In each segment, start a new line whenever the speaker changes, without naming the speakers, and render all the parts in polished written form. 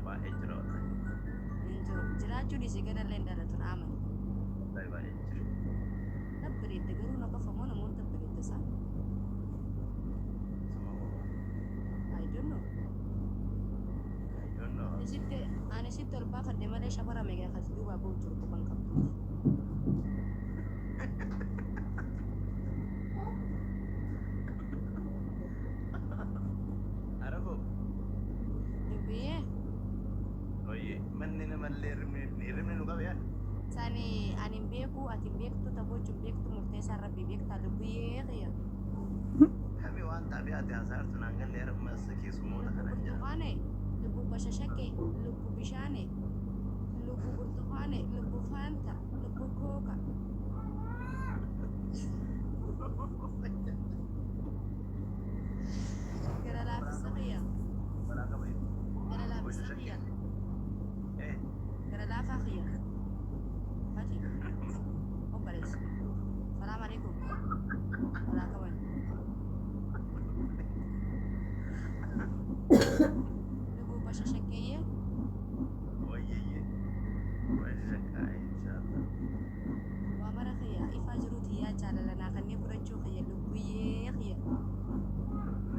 baay'ee jira wallahi.
Hin jiru. Jiraachuu dhiisee ganallee hin dhalatu amani.
Wallahi baay'ee jira.
Dabbareedde garuu na qofa moo namoota dabbareedde isaa?
Suma baba.
I don't know.
I don't know.
Ani sitti ol baafadhe malee shabara meeqa akkasii duubaa ba'u jiru quban qabdu.
Arabo.
Dubbiyee
Oye, manni namallee hirribni nu qabe yaa.
sani ani hin beeku ati hin beektu taphoochu hin beektu murteessaa rabbi beektaa dubbiyee qiyya.
Kami waan taabee ati haasa'artu naan galee harmas keessummoota kanan jedha.
Burtukaane, lubbuu bashashaqee, lubbuu bishaane, lubbuu burtukaane, lubbuu faanta, lubbuu kooka. Gara laafisa qiyya.
Balaa qaba yoo.
Gara laafisa qiyya.
Eh,
Gara laafaa qiyya. Ati obboleessa. Salaam alaikum. Walaa qaban. Lubbuu bashashaqeeyye.
oyyeyye. Waan shakkaa inshaallah.
Waa mara qiyya. Ifaa jiruuti yaa jaalalanaa kanneen fudhachuu qiyya. Lubbuyyee qiyya.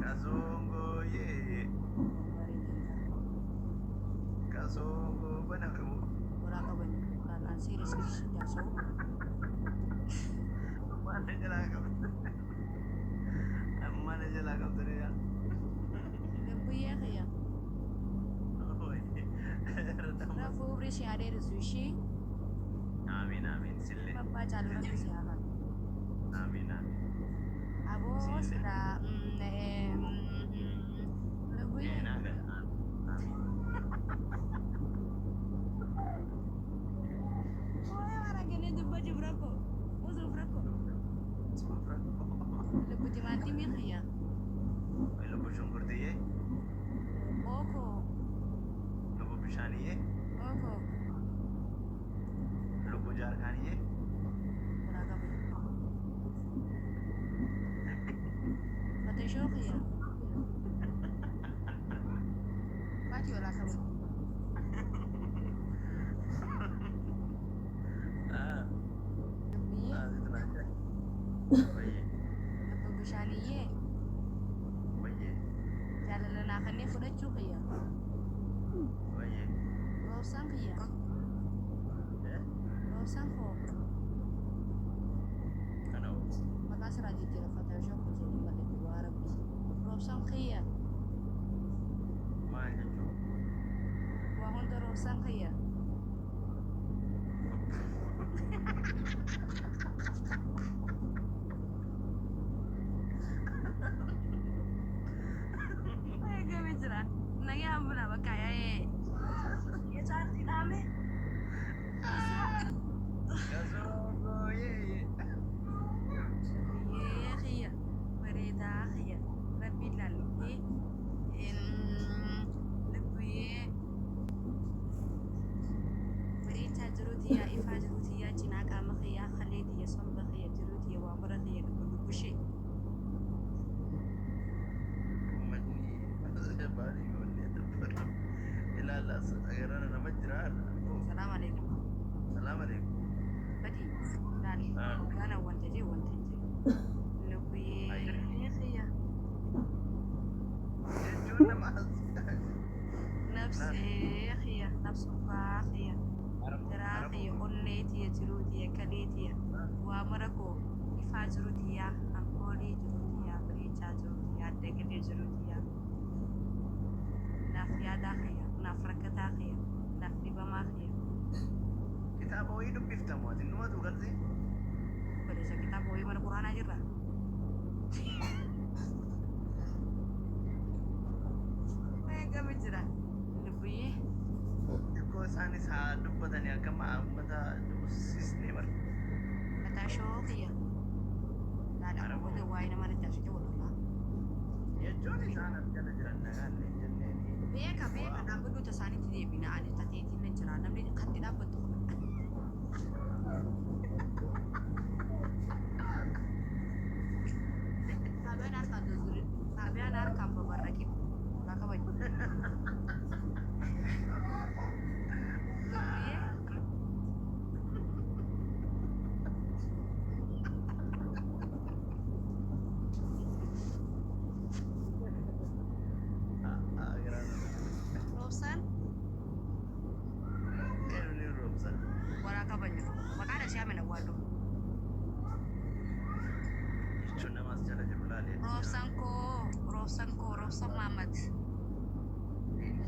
Kasongo yeye. Kasongo bana kamu.
Walaa qaban. Kan serius jaasoo.
Mana jalaa qabdu. Mana jalaa qabdu dee yaa.
Lubbuyyee qiyya.
Oye.
Raafuu rishi adeerisu ishii.
Amiin amiin sillee.
Abbaa caaluu rabbi si haa qabu.
Amiin amiin.
Aboo silaa lubbuyyee.
Eenaa gad amiin.
Oye mara gene dubba jibrako. Uzu frako. Lubbu timaatimii qiyya.
Lubbu shunkurtiyyee.
Oko.
Lubbu bishaaniyyee.
Oko.
Lubbu jaarkaaniyyee.
Walaa qabu. Fatashoo qiyya. Baati walaa qabu.
Ah,
Lubbuyyee.
asitu naaja. Oye,
Lubbu bishaaniyyee.
oye,
Jaalalanaa kanneen fudhachuu qiyya.
oye.
Roobsaan qiyya.
Eh,
Roobsaan koo.
kana oo.
Maqaa siraa jijjiira fatashoo kun jedhee malee waa rabbi. Roobsaan qiyya.
Maal jechuun?
Waa hunda roobsaan qiyya. Eegamee jira. Nagee hambuna bakka yaa'ee. Yesaarti dhaame.
Kasongo yeye.
Biyyee qiyya. Bareedaa qiyya. Rabbi ilaalle. Lubbuyyee. Bareechaa jiruuti yaa ifaa jiruuti yaa cinaa qaama qiyyaa kaleeti yaa somba qiyya jiruuti yaa waa mara qiyya lubbushee.
Uummatni baarii yoonii dabbara. Ilaalaas agarana nama jiraa.
Salaam alaikum.
Salaam alaikum.
Badi laali kana wanta jee wanta jee. Lubbuyyee qiyya.
Jechuun nama as.
Nafsee qiyya. Nafsuufaa qiyya. Jiraa qiyya. Olleeti yaa jiruuti yaa kaleeti yaa. Waa mara koo ifaa jiruuti yaa. Ankoolii jiruuti yaa. Bareechaa jiruuti yaa. Dagalee jiruuti yaa. Naaf yaadaa qiyya. Naaf rakkataa qiyya. Naaf dhibamaa qiyya.
Kitaaba wayii dubbiftamu ati numatu galtee.
Baleessa kitaaba wayii mana quraanaa jirra. Eegame jira. Lubbuyyee.
Xiqqoo isaanis haa dubbatanii akka uummata dubbisisnee bara.
Fatashoo qiyya. Laadha namoota waa'ee nama daddaafsite walirraa.
Jechuun isaan as jala jiran nagaan jenneen.
Beeka dhaabbadoota isaaniitti deebina ani tateetiin na jira namni katti dhaabbattu. Taabiyaan harkaan babarraqe. Walaa kabaju. amina wado.
jechuun namas jala jiru laalee
Roobsan Mahamad.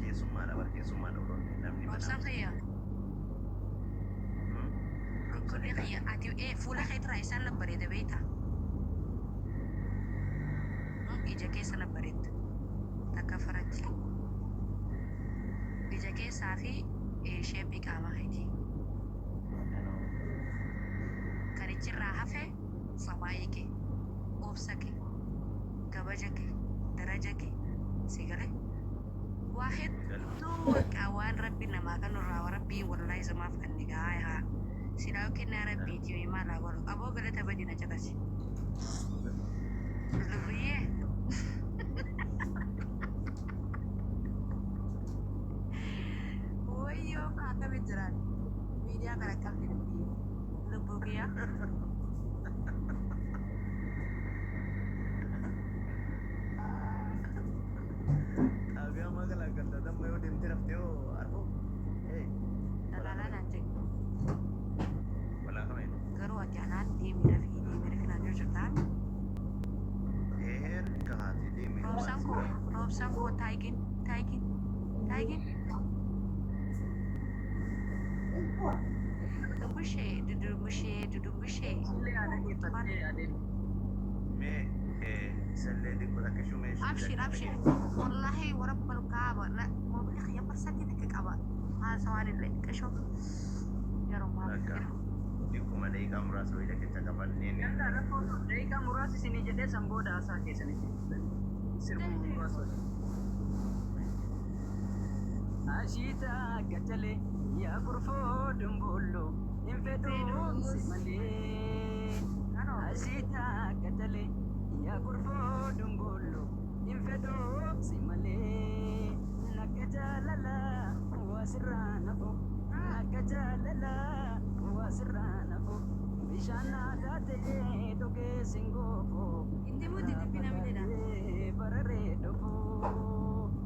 keessummaadha bar keessummaadha oroonni namni
Roobsan kiyya. Kunni kiyya ati fuula kee irraa isaan na bareeda beekta. Ija keessa na bareedda. Takka faratti. Ija keessaa fi sheeppii qaama keetii. Kan ijjirraa hafe sabaayii kee, obsa kee, kabaja kee, daraja kee, si galee. Waa hedduu waan rabbi namaa kan irraa rabbii wallaahi samaaf kan ni gahaa. Sidaa kennaa rabbiitii himaa laa godhu qaboo galata badina caqasi. Lubbiyee. Wayyoo akkamitti jiraan miidiyaa kana qabdi lubbuu kiyyaa.
Agak magal agak datang mau dem terap teo arbo.
Dalalaan naan jedhu
Wala kami.
garuu ajjaanaan deemira kanaan yoo jirtaan
Kahati demi.
roobsaan koo taayigin. Dudumbushee.
Me salle di kota keshume.
Abshir. Wallahi warabbal kaaba. Mobilii kiyya barsatti takka qaba. Haasawaan illee qashoo. Yeroo maal
Di kuma dai kamera so ida kita kapan ni.
Mereka murah di sini jadi samboda asal ke sini. Sirbu murah. Ashita gatale ya kurfo dumbullo infedo simale. Ashita gatale ya kurfo dumbullo infedo simale. Nakajalala wasirana bo. Nakajalala wasirana bo. Bishana date doge singoko.
Hindi mo dinipin namin nila.
Barare dofo.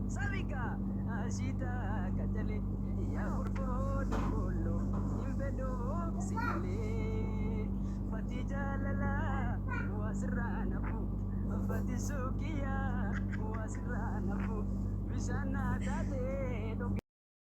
Sabika ashita katale ya kurfo dumbullo infedo simale. Fatija lala wasirana bo. Fatisukia wasirana bo. Bishana date